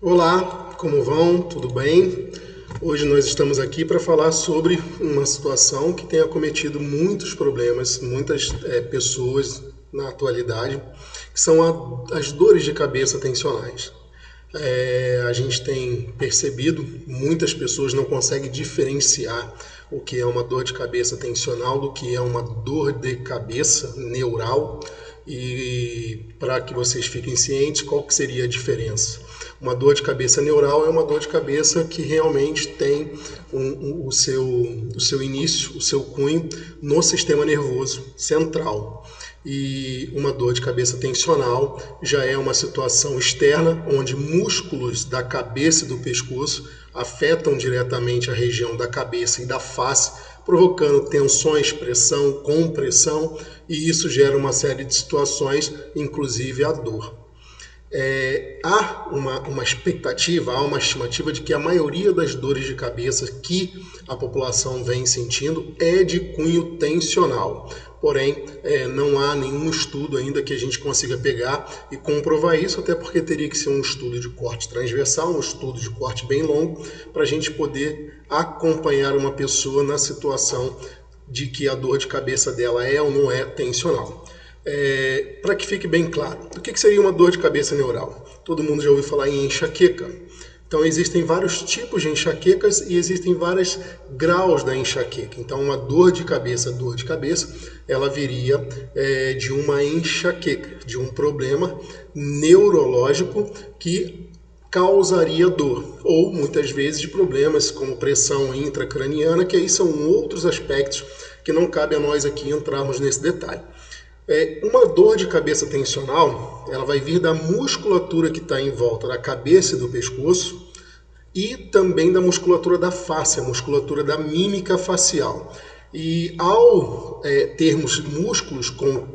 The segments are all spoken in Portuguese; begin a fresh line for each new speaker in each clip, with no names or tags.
Olá, como vão? Tudo bem? Hoje nós estamos aqui para falar sobre uma situação que tem acometido muitos problemas, muitas pessoas na atualidade, que são as dores de cabeça tensionais. A gente tem percebido, muitas pessoas não conseguem diferenciar o que é uma dor de cabeça tensional do que é uma dor de cabeça neural. E para que vocês fiquem cientes, qual que seria a diferença? Uma dor de cabeça neural é uma dor de cabeça que realmente tem o seu início, o seu cunho no sistema nervoso central. E uma dor de cabeça tensional já é uma situação externa, onde músculos da cabeça e do pescoço afetam diretamente a região da cabeça e da face, provocando tensões, pressão, compressão, e isso gera uma série de situações, inclusive a dor. Há uma expectativa, há uma estimativa de que a maioria das dores de cabeça que a população vem sentindo é de cunho tensional. Porém, não há nenhum estudo ainda que a gente consiga pegar e comprovar isso, até porque teria que ser um estudo de corte transversal, um estudo de corte bem longo, para a gente poder acompanhar uma pessoa na situação de que a dor de cabeça dela é ou não é tensional. Para que fique bem claro, o que seria uma dor de cabeça neural? Todo mundo já ouviu falar em enxaqueca. Então existem vários tipos de enxaquecas e existem vários graus da enxaqueca. Então uma dor de cabeça, ela viria de uma enxaqueca, de um problema neurológico que causaria dor, ou muitas vezes de problemas como pressão intracraniana, que aí são outros aspectos que não cabe a nós aqui entrarmos nesse detalhe. Uma dor de cabeça tensional, ela vai vir da musculatura que está em volta da cabeça e do pescoço e também da musculatura da face, a musculatura da mímica facial. E ao termos músculos com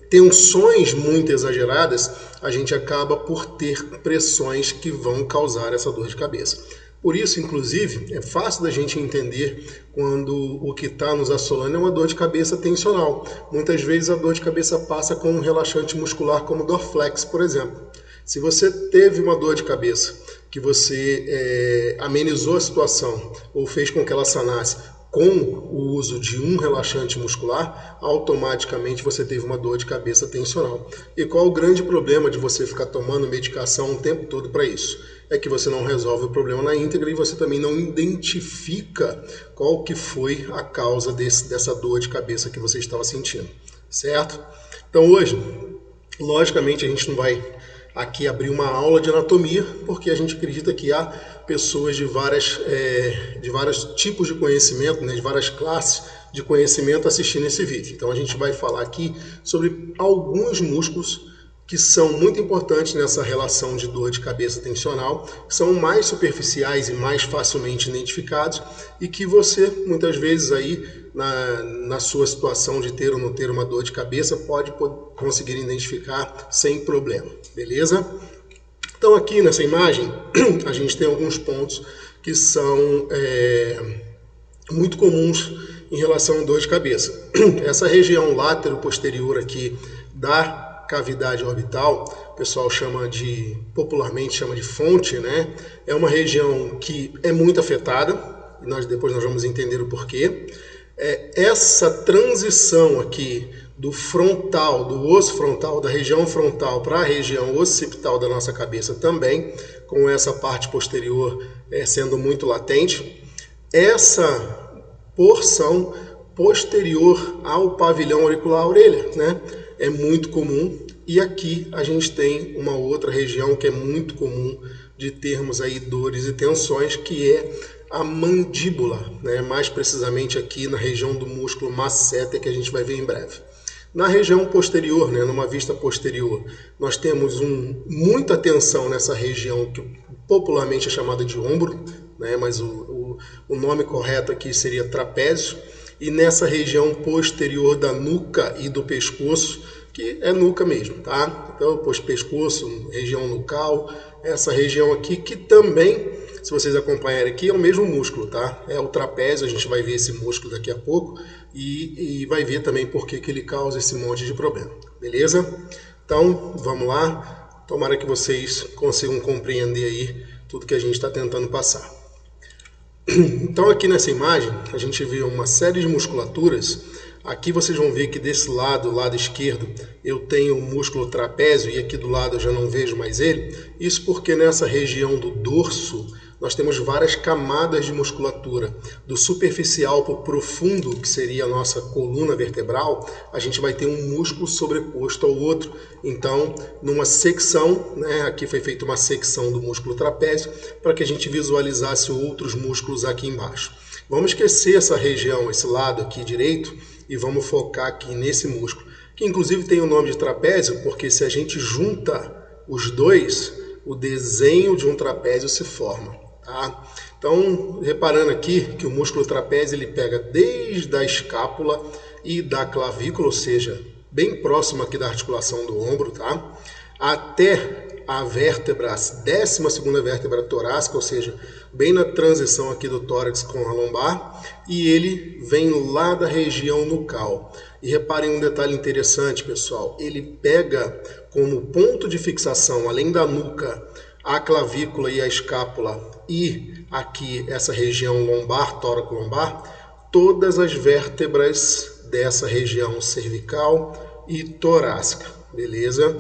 tensões muito exageradas, a gente acaba por ter pressões que vão causar essa dor de cabeça. Por isso, inclusive, é fácil da gente entender quando o que está nos assolando é uma dor de cabeça tensional. Muitas vezes a dor de cabeça passa com um relaxante muscular como Dorflex, por exemplo. Se você teve uma dor de cabeça que você amenizou a situação ou fez com que ela sanasse com o uso de um relaxante muscular, automaticamente você teve uma dor de cabeça tensional. E qual o grande problema de você ficar tomando medicação o tempo todo para isso? É que você não resolve o problema na íntegra e você também não identifica qual que foi a causa dessa dor de cabeça que você estava sentindo, certo? Então hoje, logicamente, a gente não vai aqui abrir uma aula de anatomia, porque a gente acredita que há pessoas de vários tipos de conhecimento, né, de várias classes de conhecimento assistindo esse vídeo. Então a gente vai falar aqui sobre alguns músculos que são muito importantes nessa relação de dor de cabeça tensional, que são mais superficiais e mais facilmente identificados e que você, muitas vezes aí, na sua situação de ter ou não ter uma dor de cabeça, pode conseguir identificar sem problema, beleza? Então aqui nessa imagem, a gente tem alguns pontos que são muito comuns em relação à dor de cabeça. Essa região látero-posterior aqui da cavidade orbital, o pessoal popularmente chama de fonte, né? É uma região que é muito afetada, e depois nós vamos entender o porquê. Essa transição aqui do frontal, do osso frontal, da região frontal para a região occipital da nossa cabeça também, com essa parte posterior sendo muito latente. Essa porção posterior ao pavilhão auricular-orelha, né? É muito comum, e aqui a gente tem uma outra região que é muito comum de termos aí dores e tensões, que é a mandíbula, né? Mais precisamente aqui na região do músculo masseter, que a gente vai ver em breve. Na região posterior, né, numa vista posterior, nós temos muita tensão nessa região que popularmente é chamada de ombro, né, mas o nome correto aqui seria trapézio, e nessa região posterior da nuca e do pescoço, que é nuca mesmo, tá? Então, pescoço, região nucal, essa região aqui que também, se vocês acompanharem aqui, é o mesmo músculo, tá? É o trapézio, a gente vai ver esse músculo daqui a pouco e vai ver também por que ele causa esse monte de problema, beleza? Então, vamos lá. Tomara que vocês consigam compreender aí tudo que a gente está tentando passar. Então aqui nessa imagem a gente vê uma série de musculaturas. Aqui vocês vão ver que desse lado, lado esquerdo, eu tenho o músculo trapézio e aqui do lado eu já não vejo mais ele. Isso porque nessa região do dorso nós temos várias camadas de musculatura. Do superficial para o profundo, que seria a nossa coluna vertebral, a gente vai ter um músculo sobreposto ao outro. Então, numa secção, aqui foi feita uma secção do músculo trapézio para que a gente visualizasse outros músculos aqui embaixo. Vamos esquecer essa região, esse lado aqui direito, e vamos focar aqui nesse músculo, que inclusive tem o nome de trapézio, porque se a gente junta os dois, o desenho de um trapézio se forma. Tá? Então, reparando aqui que o músculo trapézio ele pega desde a escápula e da clavícula, ou seja, bem próximo aqui da articulação do ombro, tá? Até a vértebra, a 12ª vértebra torácica, ou seja, bem na transição aqui do tórax com a lombar, e ele vem lá da região nucal. E reparem um detalhe interessante, pessoal, ele pega como ponto de fixação, além da nuca, a clavícula e a escápula e aqui essa região lombar, tóraco-lombar, todas as vértebras dessa região cervical e torácica, beleza?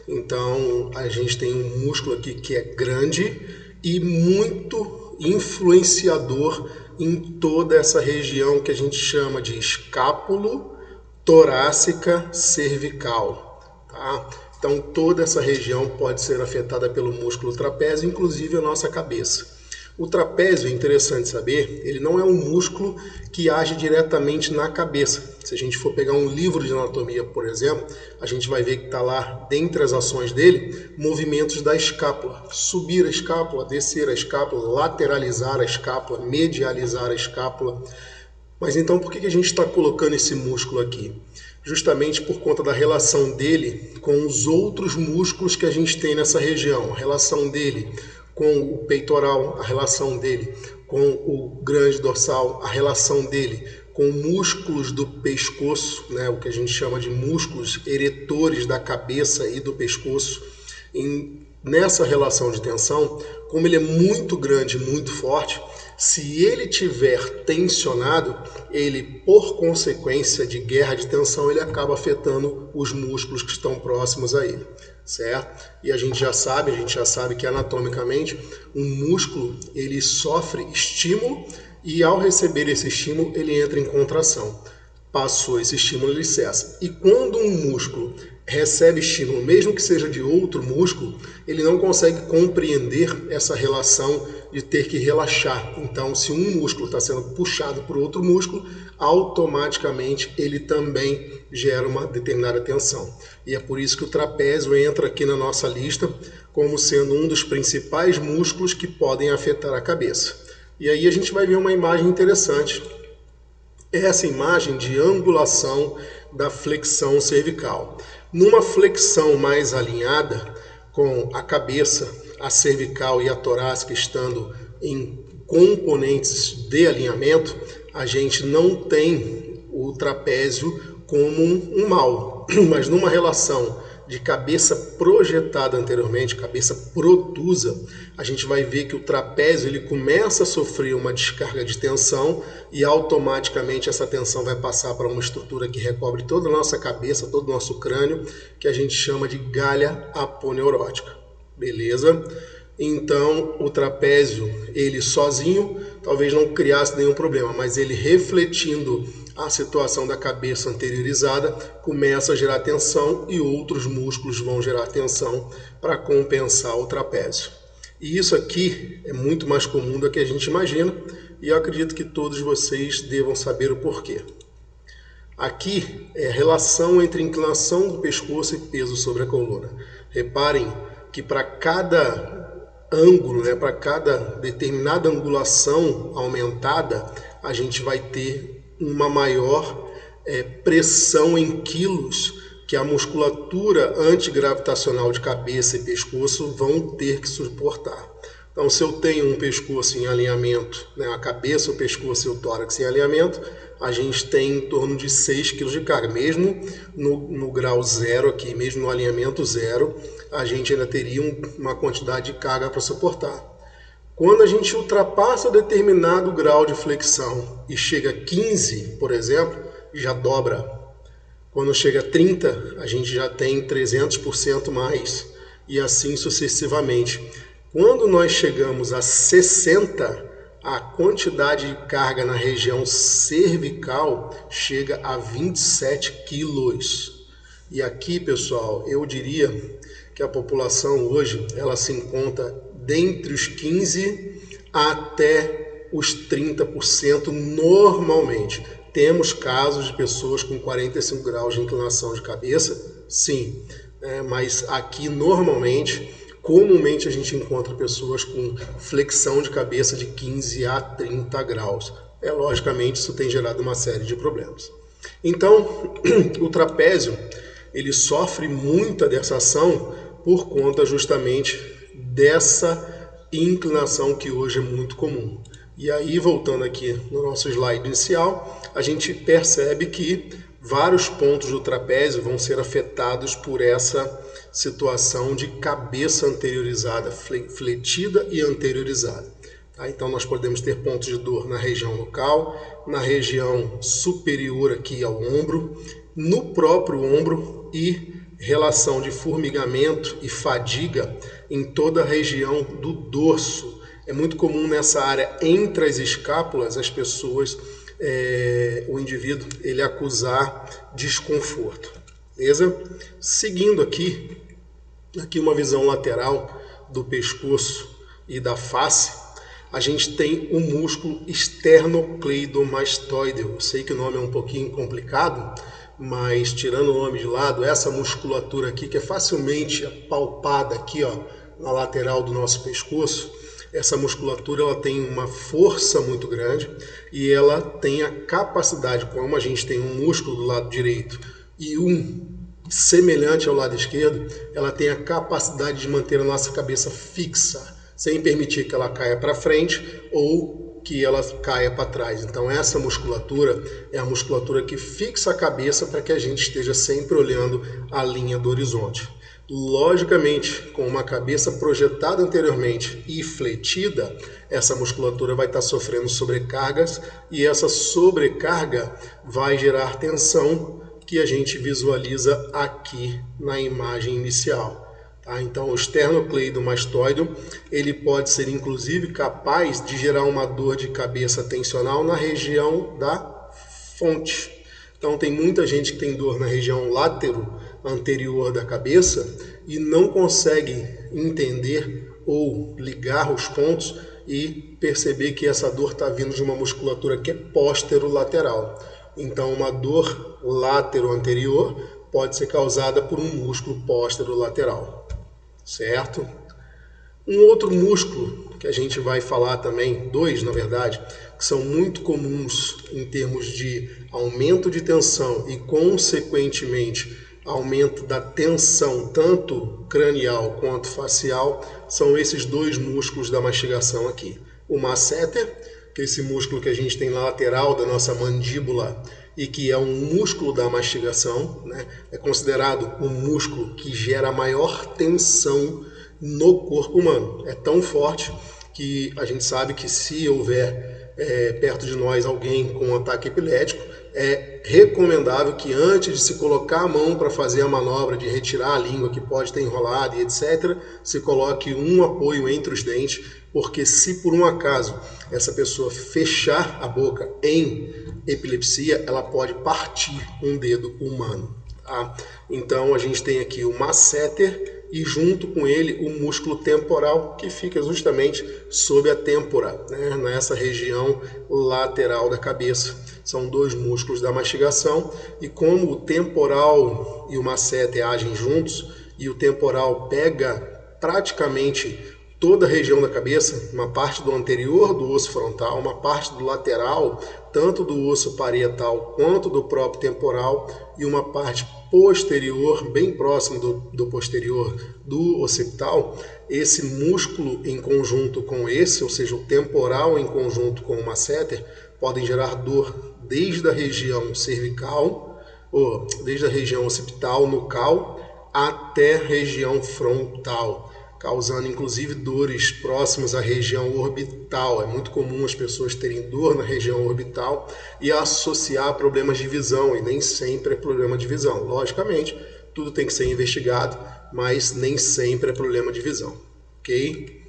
Então a gente tem um músculo aqui que é grande e muito influenciador em toda essa região que a gente chama de escápulo torácica cervical, tá? Então toda essa região pode ser afetada pelo músculo trapézio, inclusive a nossa cabeça. O trapézio, é interessante saber, ele não é um músculo que age diretamente na cabeça. Se a gente for pegar um livro de anatomia, por exemplo, a gente vai ver que está lá, dentre as ações dele, movimentos da escápula. Subir a escápula, descer a escápula, lateralizar a escápula, medializar a escápula. Mas então por que a gente está colocando esse músculo aqui? Justamente por conta da relação dele com os outros músculos que a gente tem nessa região. A relação dele com o peitoral, a relação dele com o grande dorsal, a relação dele com músculos do pescoço, o que a gente chama de músculos eretores da cabeça e do pescoço. Nessa relação de tensão, como ele é muito grande, muito forte, se ele tiver tensionado, ele, por consequência de guerra de tensão, ele acaba afetando os músculos que estão próximos a ele, certo? E a gente já sabe que anatomicamente um músculo ele sofre estímulo e ao receber esse estímulo ele entra em contração. Passou esse estímulo, ele cessa. E quando um músculo recebe estímulo, mesmo que seja de outro músculo, ele não consegue compreender essa relação de ter que relaxar. Então, se um músculo está sendo puxado por outro músculo, automaticamente ele também gera uma determinada tensão. E é por isso que o trapézio entra aqui na nossa lista como sendo um dos principais músculos que podem afetar a cabeça. E aí a gente vai ver uma imagem interessante. Essa imagem de angulação da flexão cervical. Numa flexão mais alinhada, com a cabeça, a cervical e a torácica estando em componentes de alinhamento, a gente não tem o trapézio como um mal, mas numa relação de cabeça projetada anteriormente, cabeça protusa, a gente vai ver que o trapézio ele começa a sofrer uma descarga de tensão e automaticamente essa tensão vai passar para uma estrutura que recobre toda a nossa cabeça, todo o nosso crânio, que a gente chama de galha aponeurótica. Beleza? Então, o trapézio, ele sozinho, talvez não criasse nenhum problema, mas ele refletindo a situação da cabeça anteriorizada, começa a gerar tensão e outros músculos vão gerar tensão para compensar o trapézio. E isso aqui é muito mais comum do que a gente imagina e eu acredito que todos vocês devam saber o porquê. Aqui é a relação entre inclinação do pescoço e peso sobre a coluna. Reparem que para cada ângulo, para cada determinada angulação aumentada, a gente vai ter uma maior pressão em quilos que a musculatura antigravitacional de cabeça e pescoço vão ter que suportar. Então, se eu tenho um pescoço em alinhamento, a cabeça, o pescoço e o tórax em alinhamento, a gente tem em torno de 6 kg de carga. Mesmo no grau zero aqui, mesmo no alinhamento zero, a gente ainda teria uma quantidade de carga para suportar. Quando a gente ultrapassa determinado grau de flexão e chega a 15, por exemplo, já dobra. Quando chega a 30, a gente já tem 300% mais e assim sucessivamente. Quando nós chegamos a 60, a quantidade de carga na região cervical chega a 27 quilos. E aqui, pessoal, eu diria que a população hoje ela se encontra dentre os 15 até os 30% normalmente. Temos casos de pessoas com 45 graus de inclinação de cabeça, sim, mas aqui normalmente, comumente a gente encontra pessoas com flexão de cabeça de 15 a 30 graus. Logicamente isso tem gerado uma série de problemas. Então, o trapézio, ele sofre muita dessa ação por conta justamente dessa inclinação que hoje é muito comum. E aí, voltando aqui no nosso slide inicial, a gente percebe que vários pontos do trapézio vão ser afetados por essa situação de cabeça anteriorizada, fletida e anteriorizada. Tá? Então, nós podemos ter pontos de dor na região local, na região superior aqui ao ombro, no próprio ombro e relação de formigamento e fadiga em toda a região do dorso. É muito comum nessa área entre as escápulas as pessoas, o indivíduo, ele acusar desconforto. Beleza? Seguindo aqui uma visão lateral do pescoço e da face, a gente tem o músculo esternocleidomastoideo. Eu sei que o nome é um pouquinho complicado, mas tirando o nome de lado, essa musculatura aqui que é facilmente palpada aqui, ó, na lateral do nosso pescoço, essa musculatura ela tem uma força muito grande e ela tem a capacidade, como a gente tem um músculo do lado direito e um semelhante ao lado esquerdo, ela tem a capacidade de manter a nossa cabeça fixa, sem permitir que ela caia para frente ou que ela caia para trás. Então essa musculatura é a musculatura que fixa a cabeça para que a gente esteja sempre olhando a linha do horizonte. Logicamente, com uma cabeça projetada anteriormente e fletida, essa musculatura vai estar sofrendo sobrecargas e essa sobrecarga vai gerar tensão que a gente visualiza aqui na imagem inicial. Tá? Então, o esternocleidomastoideo, ele pode ser inclusive capaz de gerar uma dor de cabeça tensional na região da fonte. Então, tem muita gente que tem dor na região látero anterior da cabeça e não consegue entender ou ligar os pontos e perceber que essa dor está vindo de uma musculatura que é póstero-lateral. Então, uma dor látero-anterior pode ser causada por um músculo póstero-lateral, certo? Um outro músculo que a gente vai falar também, dois na verdade, que são muito comuns em termos de aumento de tensão e, consequentemente, aumento da tensão tanto cranial quanto facial, são esses dois músculos da mastigação aqui. O masseter, que é esse músculo que a gente tem na lateral da nossa mandíbula e que é um músculo da mastigação, né? É considerado um músculo que gera maior tensão no corpo humano. É tão forte que a gente sabe que se houver perto de nós alguém com um ataque epilético, é recomendável que antes de se colocar a mão para fazer a manobra de retirar a língua que pode ter enrolado e etc., se coloque um apoio entre os dentes, porque se por um acaso essa pessoa fechar a boca em epilepsia, ela pode partir um dedo humano. Tá? Então a gente tem aqui o masseter e junto com ele o músculo temporal, que fica justamente sob a têmpora, né? Nessa região lateral da cabeça. São dois músculos da mastigação e como o temporal e o masseter agem juntos e o temporal pega praticamente toda a região da cabeça, uma parte do anterior do osso frontal, uma parte do lateral, tanto do osso parietal quanto do próprio temporal, e uma parte posterior, bem próximo do posterior do occipital. Esse músculo em conjunto com esse, ou seja, o temporal em conjunto com o masseter, podem gerar dor desde a região cervical, ou desde a região occipital, nucal, até a região frontal, causando inclusive dores próximas à região orbital. É muito comum as pessoas terem dor na região orbital e associar problemas de visão, e nem sempre é problema de visão. Logicamente, tudo tem que ser investigado, mas nem sempre é problema de visão, ok?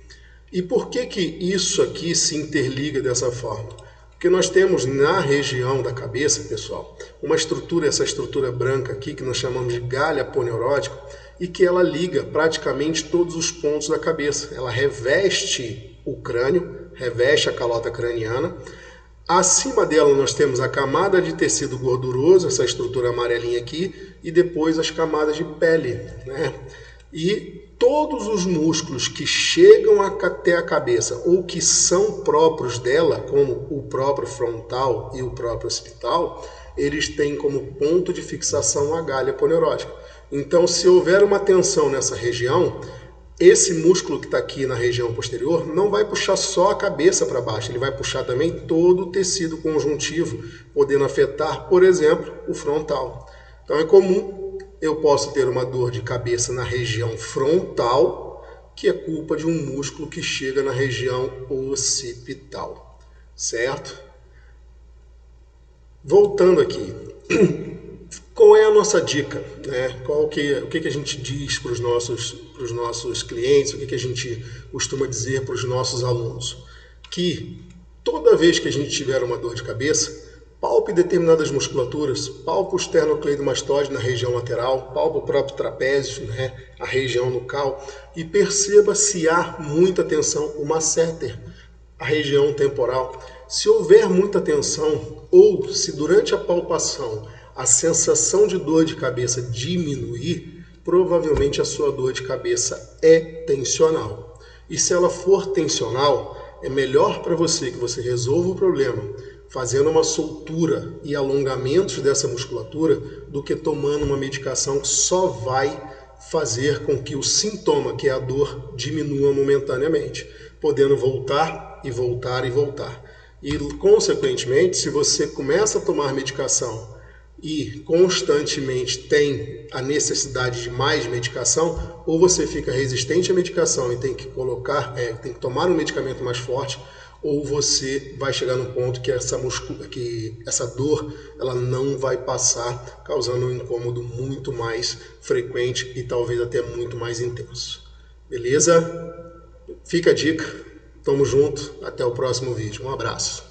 E por que que isso aqui se interliga dessa forma? Porque nós temos na região da cabeça, pessoal, uma estrutura, essa estrutura branca aqui, que nós chamamos de galha aponeurótica, e que ela liga praticamente todos os pontos da cabeça. Ela reveste o crânio, reveste a calota craniana. Acima dela nós temos a camada de tecido gorduroso, essa estrutura amarelinha aqui, e depois as camadas de pele, né? E todos os músculos que chegam até a cabeça ou que são próprios dela, como o próprio frontal e o próprio occipital, eles têm como ponto de fixação a galha aponeurótica. Então, se houver uma tensão nessa região, esse músculo que está aqui na região posterior não vai puxar só a cabeça para baixo, ele vai puxar também todo o tecido conjuntivo, podendo afetar, por exemplo, o frontal. Então é comum, eu posso ter uma dor de cabeça na região frontal, que é culpa de um músculo que chega na região occipital, certo? Voltando aqui, qual é a nossa dica, né? O que a gente diz para os nossos clientes, o que a gente costuma dizer para os nossos alunos? Que toda vez que a gente tiver uma dor de cabeça, palpe determinadas musculaturas, palpe o esternocleidomastoide na região lateral, palpe o próprio trapézio, né? A região nucal, e perceba se há muita tensão, o masseter, a região temporal. Se houver muita tensão ou se durante a palpação a sensação de dor de cabeça diminuir, provavelmente a sua dor de cabeça é tensional. E se ela for tensional, é melhor para você que você resolva o problema fazendo uma soltura e alongamentos dessa musculatura do que tomando uma medicação que só vai fazer com que o sintoma, que é a dor, diminua momentaneamente, podendo voltar e voltar e voltar. E, consequentemente, se você começa a tomar medicação e constantemente tem a necessidade de mais medicação, ou você fica resistente à medicação e tem que tomar um medicamento mais forte, ou você vai chegar no ponto que essa dor ela não vai passar, causando um incômodo muito mais frequente e talvez até muito mais intenso. Beleza? Fica a dica. Tamo junto. Até o próximo vídeo. Um abraço.